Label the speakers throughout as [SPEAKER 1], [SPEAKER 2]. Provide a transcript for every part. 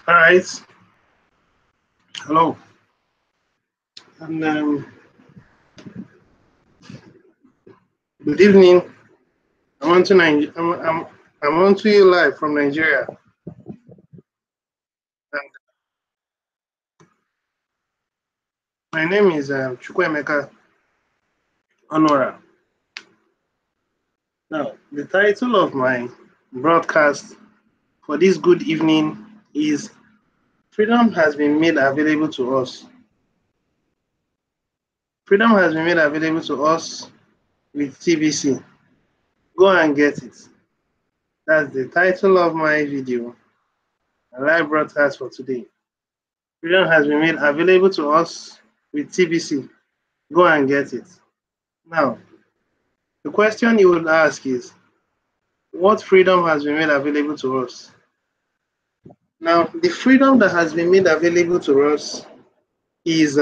[SPEAKER 1] All right. Hello. And good evening. I'm on to I'm on to you live from Nigeria. And my name is Chukwemeka Honora. Now, the title of my broadcast for this good evening is Freedom has been made available to us. Freedom has been made available to us with TBC. Go and get it. That's the title of my video, a live broadcast for today. Freedom has been made available to us with TBC. Go and get it. Now, the question you would ask is, what freedom has been made available to us? Now, the freedom that has been made available to us is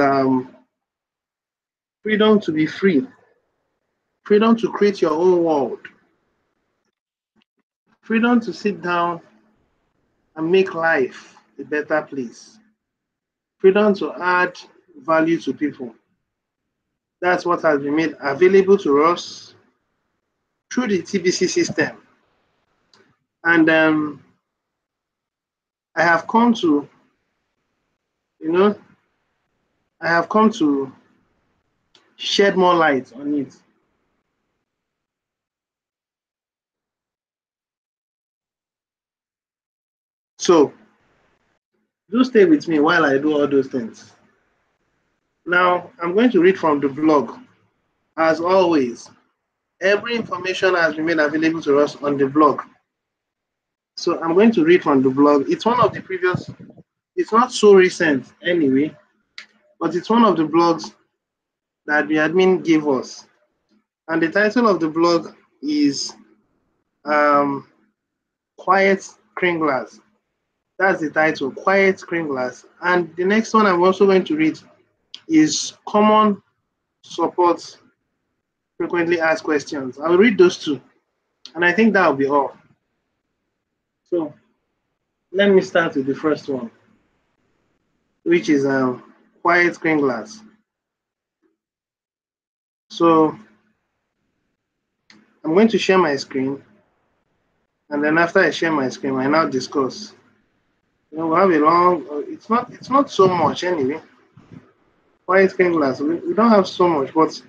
[SPEAKER 1] freedom to be free, freedom to create your own world, freedom to sit down and make life a better place, freedom to add value to people. That's what has been made available to us through the TBC system. And I have come to, I have come to shed more light on it. So, do stay with me while I do all those things. Now, I'm going to read from the blog. As always, every information has been made available to us on the blog. So I'm going to read from the blog. It's one of the previous, it's not so recent anyway, but it's one of the blogs that the admin gave us. And the title of the blog is Quiet Screen Glass. That's the title, Quiet Screen Glass. And the next one I'm also going to read is Common Support Frequently Asked Questions. I'll read those two. And I think that'll be all. So let me start with the first one, which is Quiet Screen Glass. So I'm going to share my screen. And then after I share my screen, I now discuss. We'll have a long, it's not so much anyway. Quiet Screen Glass, we don't have so much, but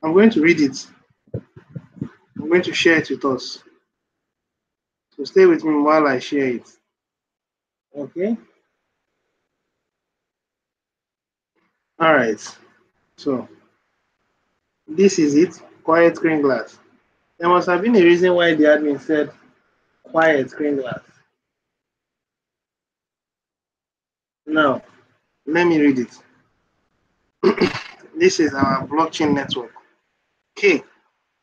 [SPEAKER 1] I'm going to read it. I'm going to share it with us. So stay with me while I share it. Okay? All right. So this is it, Quiet Screen Glass. There must have been a reason why the admin said Quiet Screen Glass. Now, let me read it. This is our blockchain network. K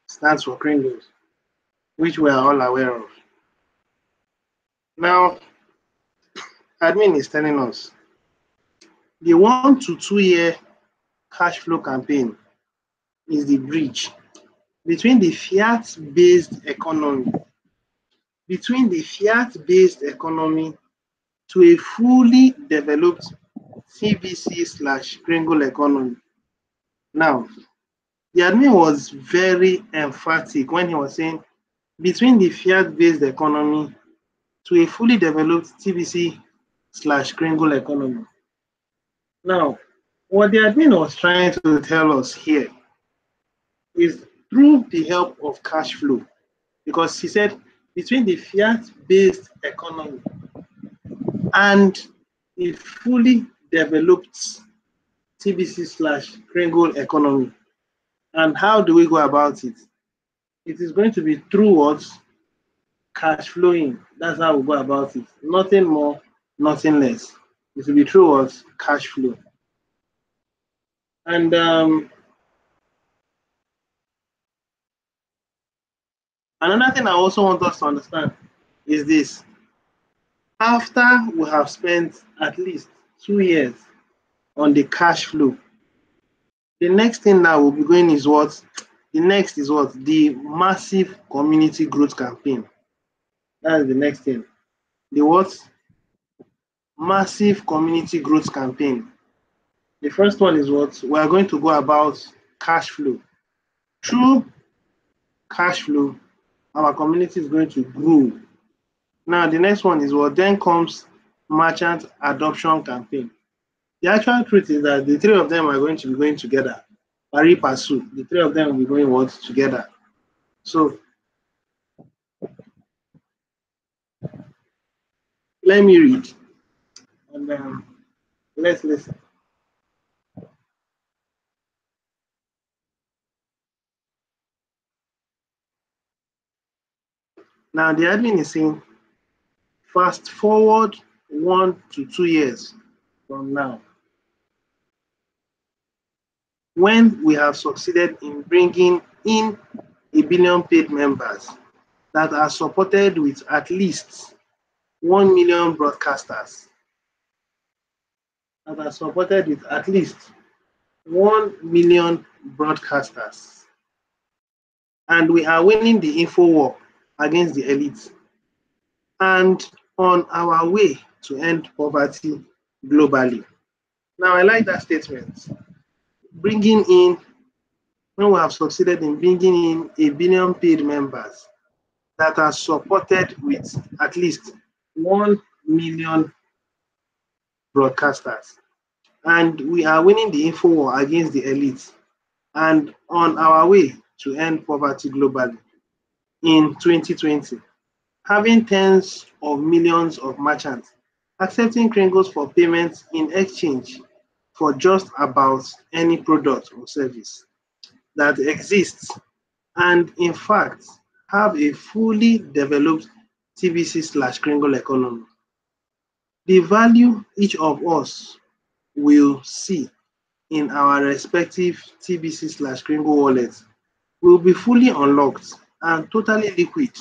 [SPEAKER 1] stands for Kringles, which we are all aware of. Now, admin is telling us the 1 to 2 year cash flow campaign is the bridge between the fiat-based economy, to a fully developed TBC/Kringle economy. Now, the admin was very emphatic when he was saying between the fiat-based economy to a fully developed TBC/Kringle economy. Now, what the admin was trying to tell us here is through the help of cash flow, because he said between the fiat-based economy and a fully developed TBC/Kringle economy. And how do we go about it? It is going to be through what? Cash flowing. That's how we go about it. Nothing more, nothing less. It will be through what? Cash flow. And another thing I also want us to understand is this. After we have spent at least 2 years on the cash flow, the next thing that will be going is what? The next is what? The massive community growth campaign. That is the next thing. The what? massive community growth campaign. The first one is what? We are going to go about cash flow. Through cash flow, our community is going to grow. Now, the next one is what? Then comes merchant adoption campaign. The actual truth is that the three of them are going to be going together. Pari passu, the three of them will be going what? Together. So let me read and let's listen. Now, the admin is saying, fast forward 1 to 2 years from now, when we have succeeded in bringing in 1 billion paid members that are supported with at least 1 million broadcasters, that are supported with at least 1 million broadcasters, and we are winning the info war against the elites, and on our way to end poverty globally. Now, I like that statement. Bringing in, when we have succeeded in bringing in 1 billion paid members that are supported with at least 1 million broadcasters, and we are winning the info war against the elites, and on our way to end poverty globally in 2020, having tens of millions of merchants accepting Kringles for payments in exchange for just about any product or service that exists, and in fact have a fully developed TBC/Kringle economy. The value each of us will see in our respective TBC/Kringle wallets will be fully unlocked and totally liquid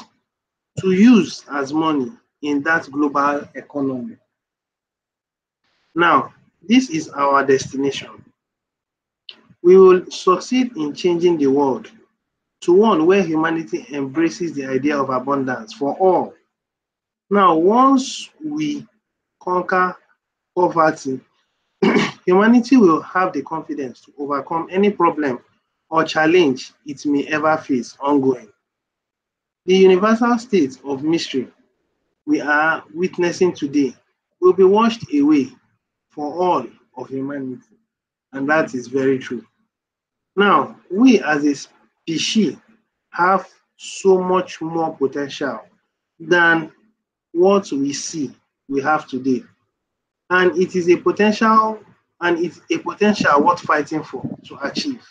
[SPEAKER 1] to use as money in that global economy. Now, this is our destination. We will succeed in changing the world to one where humanity embraces the idea of abundance for all. Now, once we conquer poverty, humanity will have the confidence to overcome any problem or challenge it may ever face ongoing. The universal state of mystery we are witnessing today will be washed away for all of humanity, and that is very true. Now, we as a species have so much more potential than what we see we have today. And it is a potential, worth fighting for to achieve.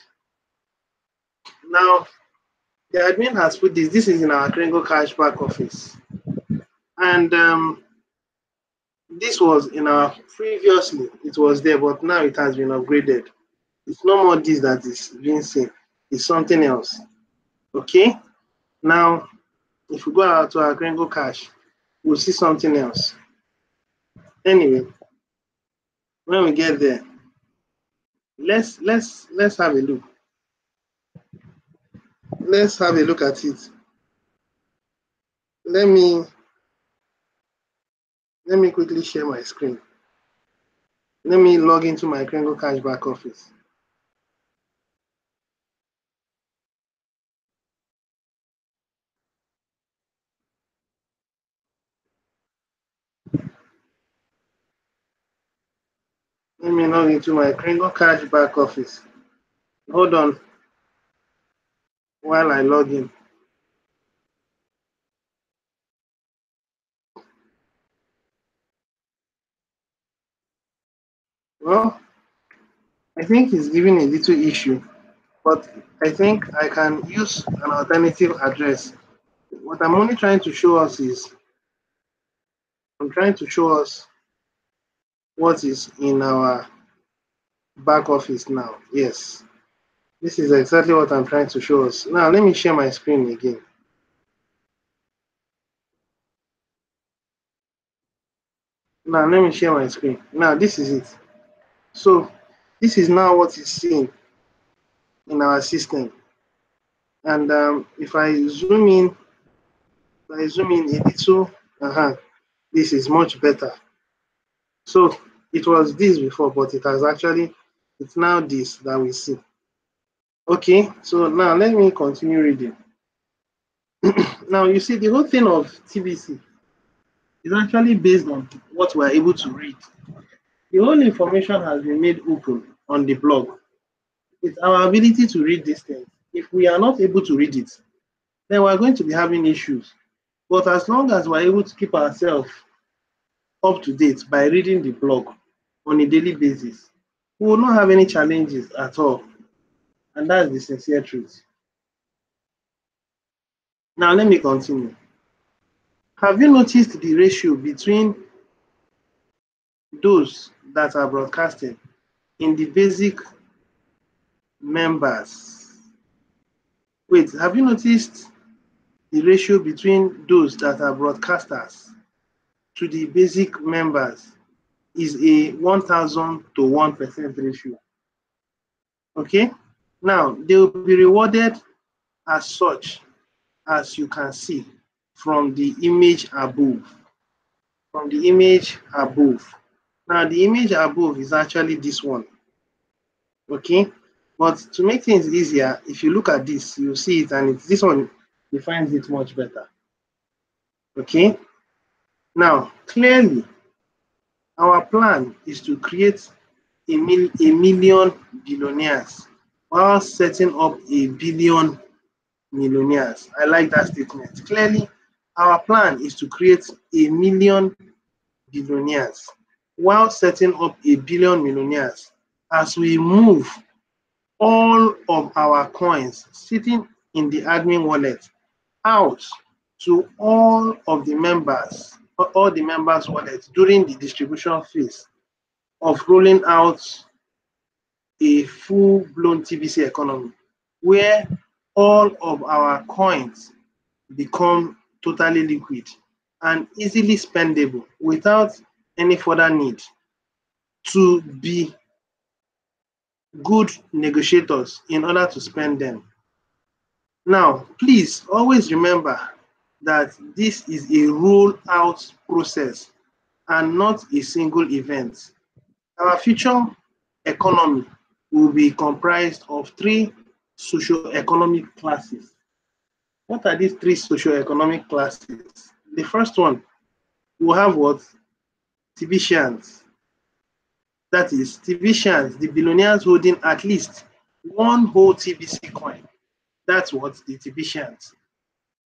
[SPEAKER 1] Now, the admin has put this. This is in our Kringle Cash back office. And this was in our previously, it was there, but now it has been upgraded. It's no more this that is being seen. It's something else. Okay? Now, if we go out to our Kringle Cash, we'll see something else. Anyway, when we get there, let's have a look. Let's have a look at it. Let me quickly share my screen. Let me log into my Kringle Cash back office. Let me log into my Kringle Cash back office. Hold on while I log in. Well, I think it's giving a little issue, but I think I can use an alternative address. What I'm only trying to show us is, I'm trying to show us what is in our back office now. Yes, this is exactly what I'm trying to show us. Now, let me share my screen again. Now, let me share my screen. Now, this is it. So, this is now what is seen in our system. And if I zoom in, a little, this is much better. So it was this before, but it's now this that we see. Okay, so now let me continue reading. Now you see the whole thing of TBC is actually based on what we're able to read. The whole information has been made open on the blog. It's our ability to read these things. If we are not able to read it, then we're going to be having issues. But as long as we're able to keep ourselves up to date by reading the blog on a daily basis, we will not have any challenges at all. And that's the sincere truth. Now, let me continue. Have you noticed the ratio between those that are broadcasted in the basic members? Wait, have you noticed the ratio between those that are broadcasters to the basic members is a 1,000 to 1% ratio? Okay? Now, they will be rewarded as such as you can see from the image above. From the image above. Now, the image above is actually this one. Okay? But to make things easier, if you look at this, you'll see it, and this one defines it much better. Okay? Now, clearly, our plan is to create a million billionaires while setting up a billion millionaires. I like that statement. Clearly, our plan is to create a million billionaires while setting up a billion millionaires as we move all of our coins sitting in the admin wallet out to all the members wallets during the distribution phase of rolling out a full-blown TBC economy, where all of our coins become totally liquid and easily spendable without any further need to be good negotiators in order to spend them. Now, please always remember that this is a roll-out process and not a single event. Our future economy will be comprised of three socio-economic classes. What are these three socio-economic classes? The first one, we'll have what? TBCians. That is, TBCians, the billionaires holding at least one whole TBC coin. That's what the TBCians.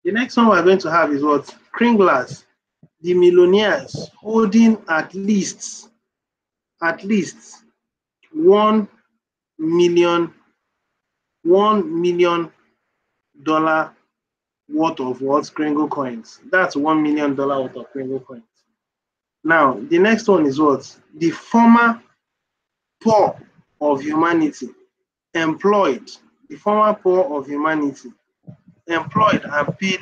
[SPEAKER 1] The next one we're going to have is what? Kringlers, the millionaires holding at least $1 million worth of what? Kringle coins. That's $1 million worth of Kringle coins. Now, the next one is what? The former poor of humanity, employed, the former poor of humanity, employed and paid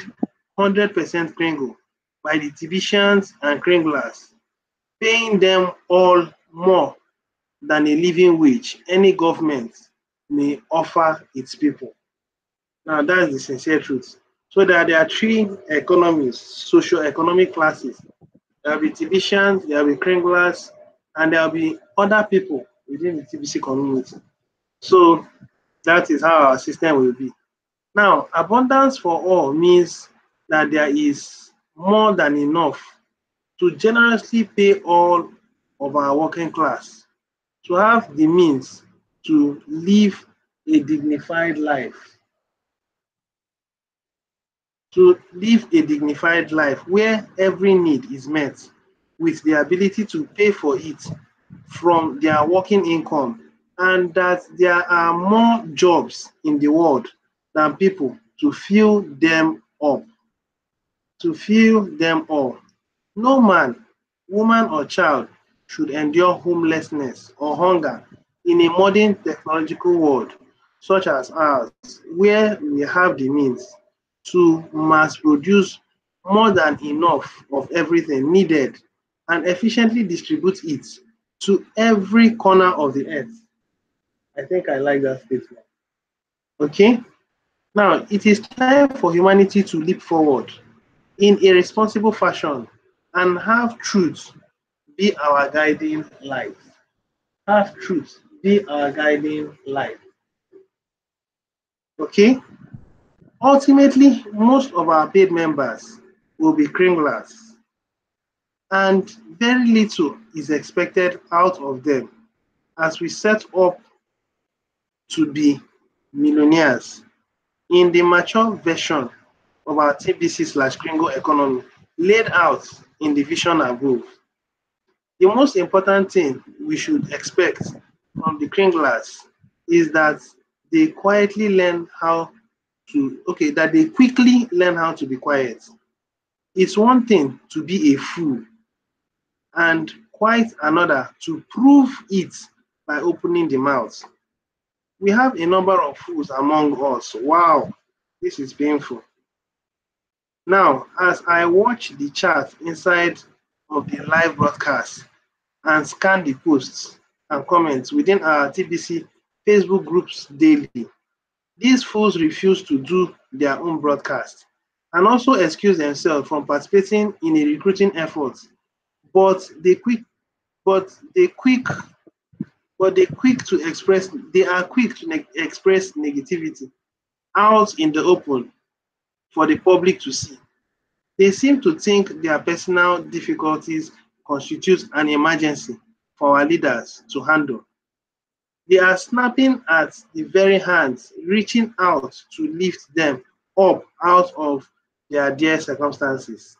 [SPEAKER 1] 100% Kringle by the TBCians and Kringlers, paying them all more than a living wage any government may offer its people. Now, that's the sincere truth. So that there are three economies, socio-economic classes. There will be TBCians, there will be Kringlers, and there will be other people within the TBC community. So that is how our system will be. Now, abundance for all means that there is more than enough to generously pay all of our working class to have the means to live a dignified life. To live a dignified life where every need is met with the ability to pay for it from their working income, and that there are more jobs in the world than people to fill them up. To fill them all. No man, woman, or child should endure homelessness or hunger in a modern technological world such as ours, where we have the means to mass produce more than enough of everything needed and efficiently distribute it to every corner of the earth. I think I like that statement. Okay? Now, it is time for humanity to leap forward in a responsible fashion and have truth be our guiding light. Half truth be our guiding light. Okay? Ultimately, most of our paid members will be kringlers, and very little is expected out of them as we set up to be millionaires. In the mature version of our TBC/Kringle economy laid out in the vision above, the most important thing we should expect from the kringlers is that they quickly learn how to be quiet. It's one thing to be a fool, and quite another to prove it by opening the mouth. We have a number of fools among us. Wow, this is painful. Now, as I watch the chat inside of the live broadcast and scan the posts and comments within our TBC Facebook groups daily, these fools refuse to do their own broadcast and also excuse themselves from participating in a recruiting effort. But they quick, but they quick, but they quick to express. They are quick to express negativity out in the open for the public to see. They seem to think their personal difficulties constitute an emergency for our leaders to handle. They are snapping at the very hands, reaching out to lift them up out of their dear circumstances.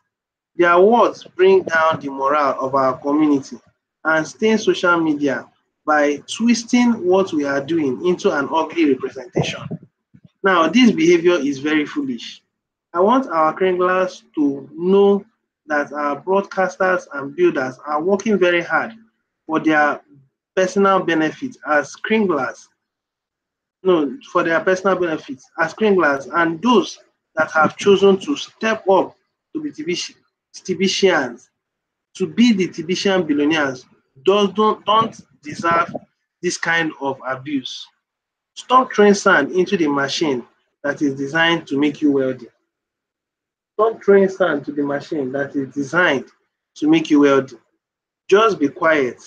[SPEAKER 1] Their words bring down the morale of our community and stain social media by twisting what we are doing into an ugly representation. Now, this behavior is very foolish. I want our kringlers to know that our broadcasters and builders are working very hard for their personal benefit as kringlers, no, for their personal benefits as kringlers, and those that have chosen to step up to be Tibicians, to be the Tibician billionaires, don't deserve this kind of abuse. Stop throwing sand into the machine that is designed to make you wealthy. Stop throwing sand to the machine that is designed to make you wealthy. Just be quiet.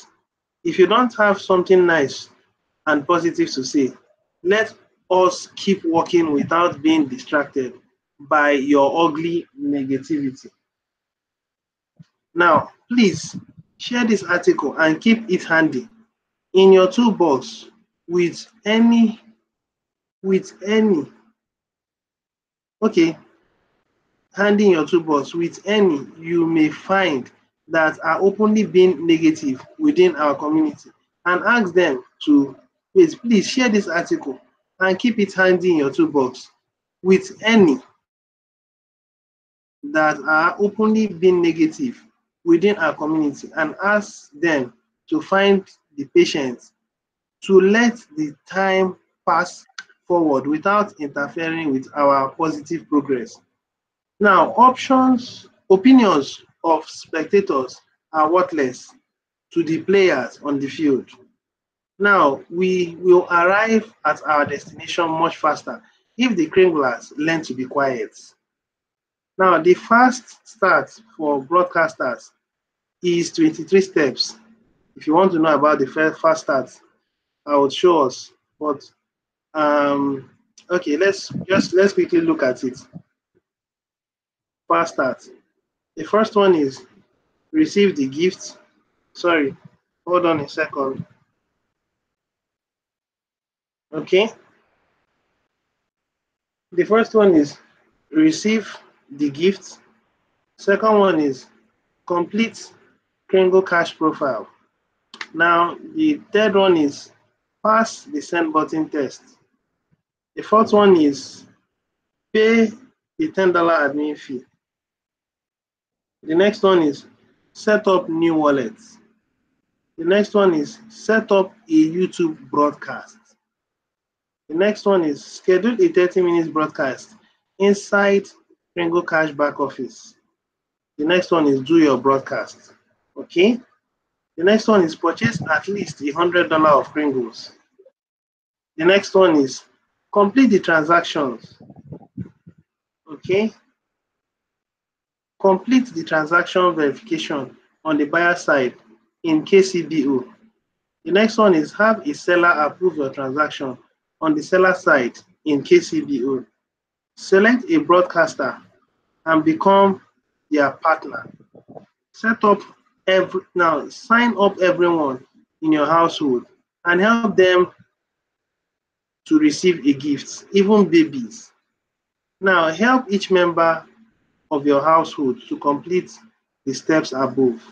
[SPEAKER 1] If you don't have something nice and positive to say, let us keep working without being distracted by your ugly negativity. Now, please share this article and keep it handy in your toolbox with any, with any, okay, handy in your toolbox with any you may find that are openly being negative within our community, and ask them to please share this article and keep it handy in your toolbox with any that are openly being negative within our community, and ask them to find the patience to let the time pass forward without interfering with our positive progress. Now, opinions of spectators are worthless to the players on the field. Now, we will arrive at our destination much faster if the kringlers learn to be quiet. Now, the fast start for broadcasters is 23 steps. If you want to know about the fast start, I would show us. But okay, let's quickly look at it. Fast start. The first one is receive the gift. Sorry, hold on a second. Okay. The first one is receive the gift. Second one is complete Kringle Cash profile. Now, the third one is pass the send button test. The fourth one is pay the $10 admin fee. The next one is set up new wallets. The next one is set up a YouTube broadcast. The next one is schedule a 30-minute broadcast inside Kringle Cash back office. The next one is do your broadcast. Okay. The next one is purchase at least $100 of Kringles. The next one is complete the transactions. Okay. Complete the transaction verification on the buyer side in KCBO. The next one is have a seller approve your transaction on the seller side in KCBO. Select a broadcaster and become their partner. Set up now sign up everyone in your household and help them to receive a gift, even babies. Now help each member of your household to complete the steps above.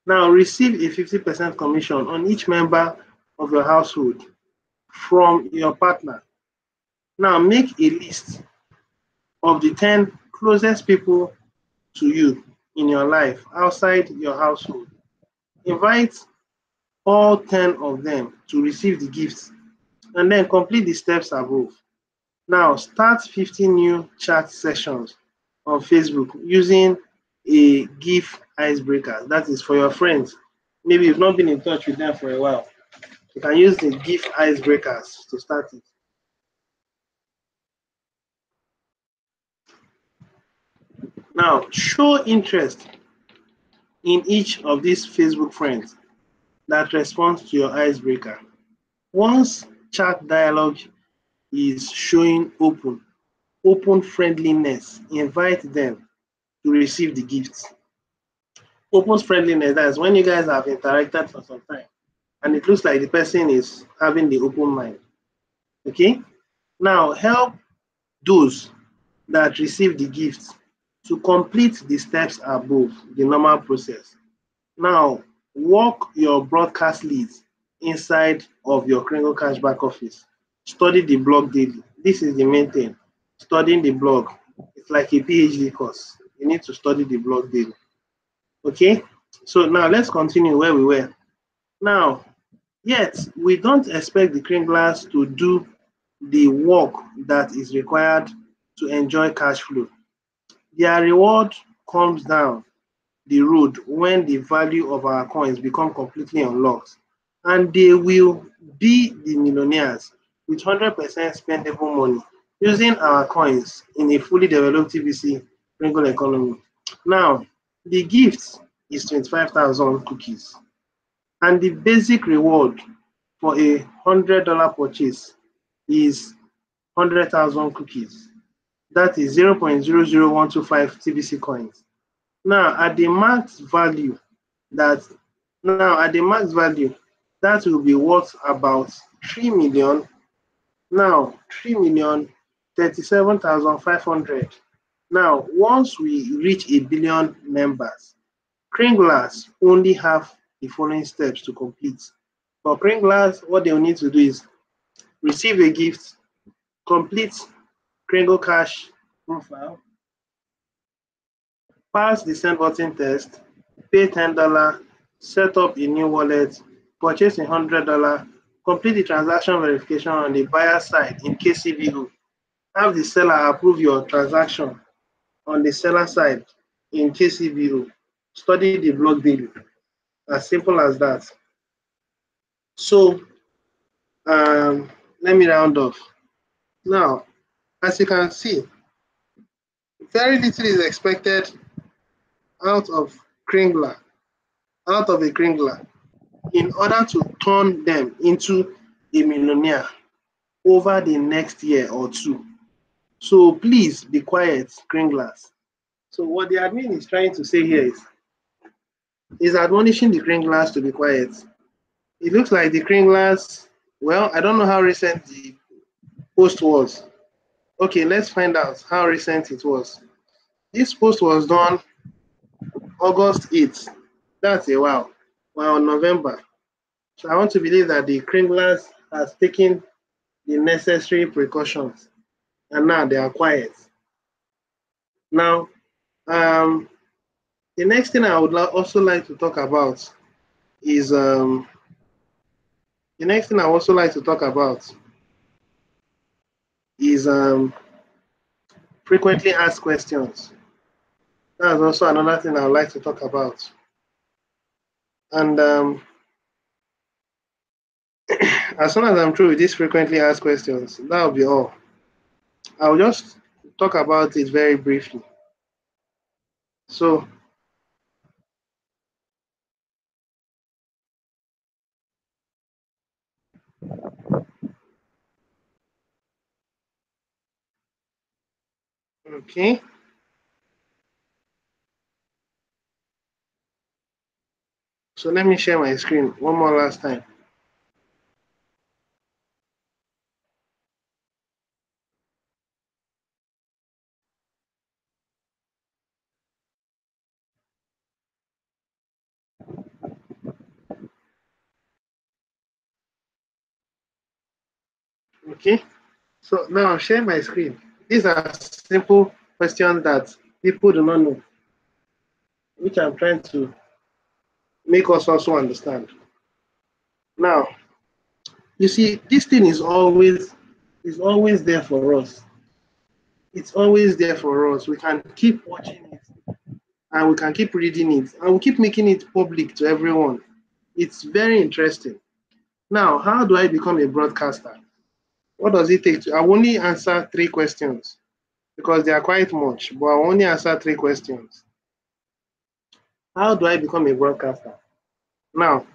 [SPEAKER 1] Now receive a 50% commission on each member of your household from your partner. Now make a list of the 10 closest people to you in your life outside your household. Invite all 10 of them to receive the gifts and then complete the steps above. Now start 50 new chat sessions on Facebook using a GIF icebreaker. That is for your friends. Maybe you've not been in touch with them for a while. You can use the GIF icebreakers to start it. Now, show interest in each of these Facebook friends that responds to your icebreaker. Once chat dialogue is showing open friendliness, invite them to receive the gifts. Open friendliness, that's when you guys have interacted for some time and it looks like the person is having the open mind. Okay? Now, help those that receive the gifts to complete the steps above the normal process. Now, work your broadcast leads inside of your Kringle Cashback office. Study the blog daily. This is the main thing. Studying the blog. It's like a PhD course. You need to study the blog daily. Okay? So now let's continue where we were. Now, yet we don't expect the Kringlers to do the work that is required to enjoy cash flow. Their reward comes down the road when the value of our coins become completely unlocked, and they will be the millionaires with 100% spendable money using our coins in a fully developed TBC Kringle economy. Now, the gift is 25,000 cookies, and the basic reward for a $100 purchase is 100,000 cookies. That is 0.00125 TBC coins. Now, at the max value, that that will be worth about 3 million. Now, 3,037,500. Now, once we reach a billion members, Kringlers only have the following steps to complete. For Kringlers, what they will need to do is receive a gift, complete Kringle Cash profile, pass the send button test, pay $10, set up a new wallet, purchase $100, complete the transaction verification on the buyer side in KCBO, have the seller approve your transaction on the seller side in KCBO, study the blog daily. As simple as that. So let me round off. Now, as you can see, very little is expected out of Kringler, out of a Kringler, in order to turn them into a millionaire over the next year or two. So please be quiet, Kringlers. So what the admin is trying to say here is admonishing the Kringlers to be quiet. It looks like the Kringlers, well, I don't know how recent the post was. Okay, let's find out how recent it was. This post was done August 8th. That's a while. We're on November. So I want to believe that the Kringlers has taken the necessary precautions and now they are quiet. Now, the next thing I would also like to talk about is frequently asked questions. That's also another thing I would like to talk about. And as soon as I'm through with these frequently asked questions, that'll be all. I'll just talk about it very briefly. So Okay. So let me share my screen one more last time. Okay. So now I'm sharing my screen. These are simple questions that people do not know, which I'm trying to make us also understand. Now, you see, this thing is always there for us. It's always there for us. We can keep watching it and we can keep reading it and we keep making it public to everyone. It's very interesting. Now, how do I become a broadcaster? What does it take to? I will only answer 3 questions because they are quite much, but I will only answer 3 questions. How do I become a broadcaster? Now,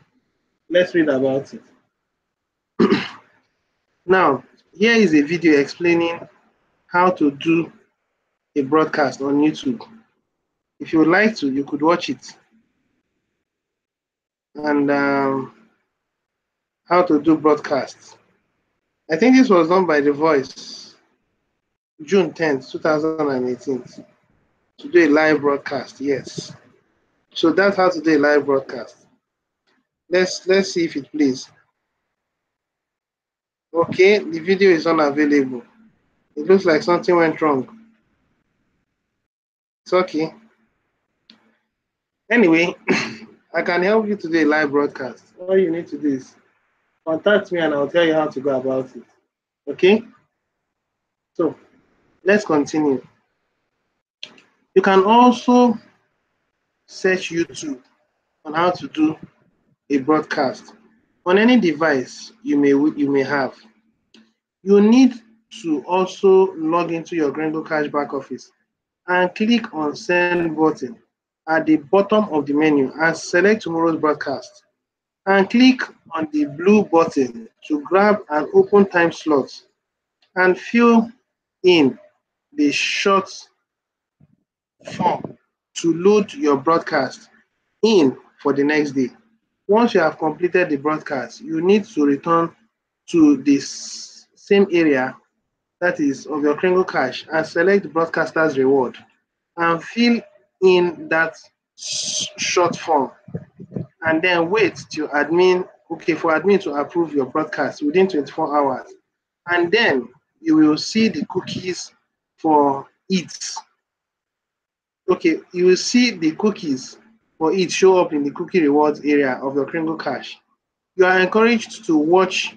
[SPEAKER 1] let's read about it. Now, here is a video explaining how to do a broadcast on YouTube. If you would like to, you could watch it. And how to do broadcasts. I think this was done by The Voice, June 10th, 2018. To do a live broadcast, yes. So that's how to do a live broadcast. Let's see if it plays. Okay, the video is unavailable. It looks like something went wrong. It's okay. Anyway, I can help you to do a live broadcast. All you need to do is contact me and I'll tell you how to go about it. Okay? So let's continue. You can also search YouTube on how to do a broadcast on any device you may have. You need to also log into your Gringo Cash back office and click on send button at the bottom of the menu and select tomorrow's broadcast and click on the blue button to grab an open time slot and fill in the short form to load your broadcast in for the next day. Once you have completed the broadcast, you need to return to this same area, that is of your Kringle Cash, and select broadcaster's reward and fill in that short form and then wait till for admin to approve your broadcast within 24 hours. And then you will see the cookies for it. Okay, you will see the cookies for it show up in the cookie rewards area of your Kringle Cash. You are encouraged to watch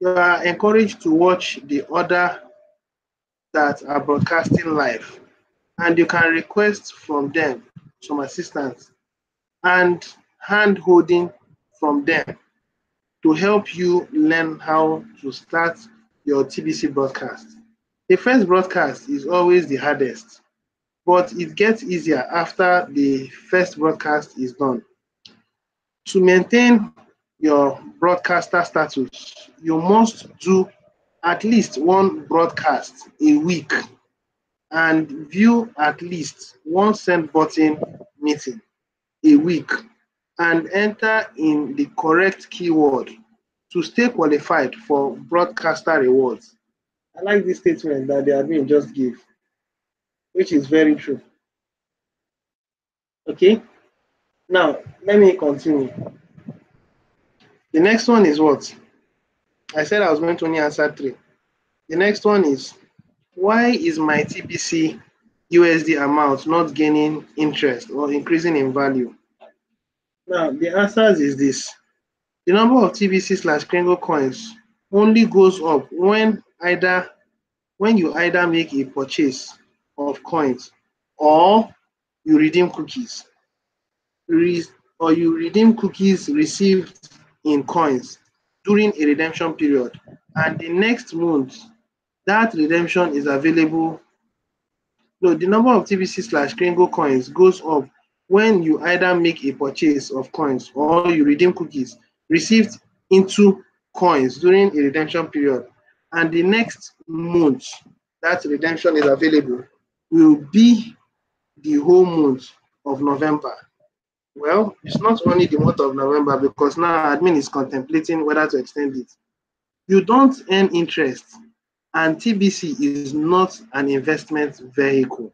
[SPEAKER 1] the order that are broadcasting live, and you can request from them some assistance and hand holding from them to help you learn how to start your TBC broadcast. The first broadcast is always the hardest, but it gets easier after the first broadcast is done. To maintain your broadcaster status, you must do at least one broadcast a week and view at least one send button meeting a week and enter in the correct keyword to stay qualified for broadcaster rewards. I like this statement that the admin just gave, which is very true. Okay, now let me continue. The next one is what? I said I was going to only answer 3. The next one is, why is my TBC USD amount not gaining interest or increasing in value? Now, the answer is this. The number of TBC/Kringle coins only goes up when you either make a purchase of coins or you redeem cookies. Or you redeem cookies received in coins during a redemption period, and the next month that redemption is available. No, the number of TBC/Kringle coins goes up when you either make a purchase of coins or you redeem cookies received into coins during a redemption period, and the next month that redemption is available will be the whole month of November. Well, it's not only the month of November because now admin is contemplating whether to extend it. You don't earn interest, and TBC is not an investment vehicle.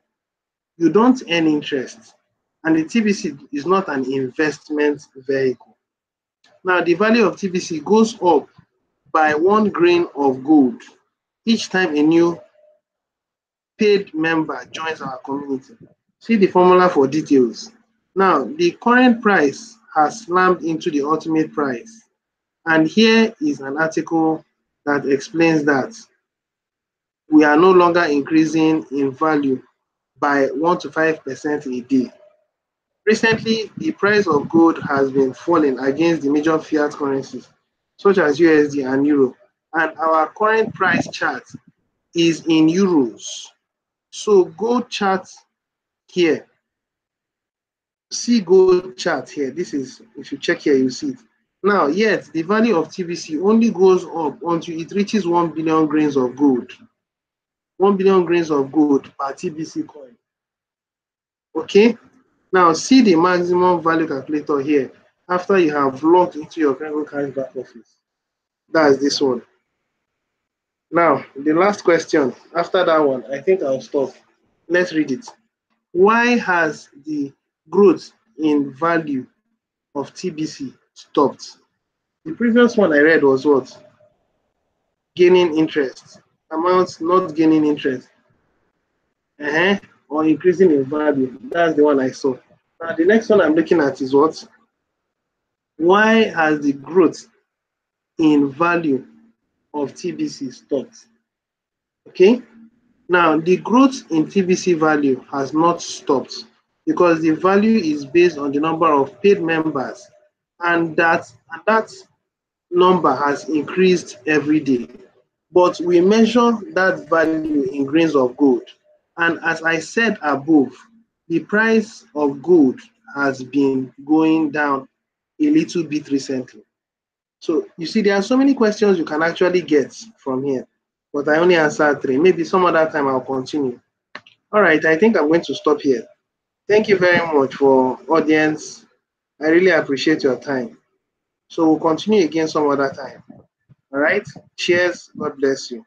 [SPEAKER 1] You don't earn interest, and the TBC is not an investment vehicle. Now, the value of TBC goes up by 1 grain of gold each time a new paid member joins our community. See the formula for details. Now, the current price has slammed into the ultimate price. And here is an article that explains that we are no longer increasing in value by 1 to 5% a day. Recently, the price of gold has been falling against the major fiat currencies, such as USD and Euro. And our current price chart is in euros. So gold chart here, see gold chart here. This is, if you check here, you see it. Now, yet the value of TBC only goes up until it reaches 1 billion grains of gold. 1 billion grains of gold per TBC coin. Okay? Now, see the maximum value calculator here after you have logged into your Credit Cash back office. That's this one. Now, the last question. After that one, I think I'll stop. Let's read it. Why has the growth in value of TBC stopped? The previous one I read was what? Gaining interest. Amounts not gaining interest. Or increasing in value. That's the one I saw. Now, the next one I'm looking at is what? Why has the growth in value of TBC stopped? Okay. Now, the growth in TBC value has not stopped because the value is based on the number of paid members, and that number has increased every day. But we measure that value in grains of gold. And as I said above, the price of gold has been going down a little bit recently. So you see, there are so many questions you can actually get from here, but I only answered 3. Maybe some other time I'll continue. All right, I think I'm going to stop here. Thank you very much for audience. I really appreciate your time. So we'll continue again some other time. All right. Cheers. God bless you.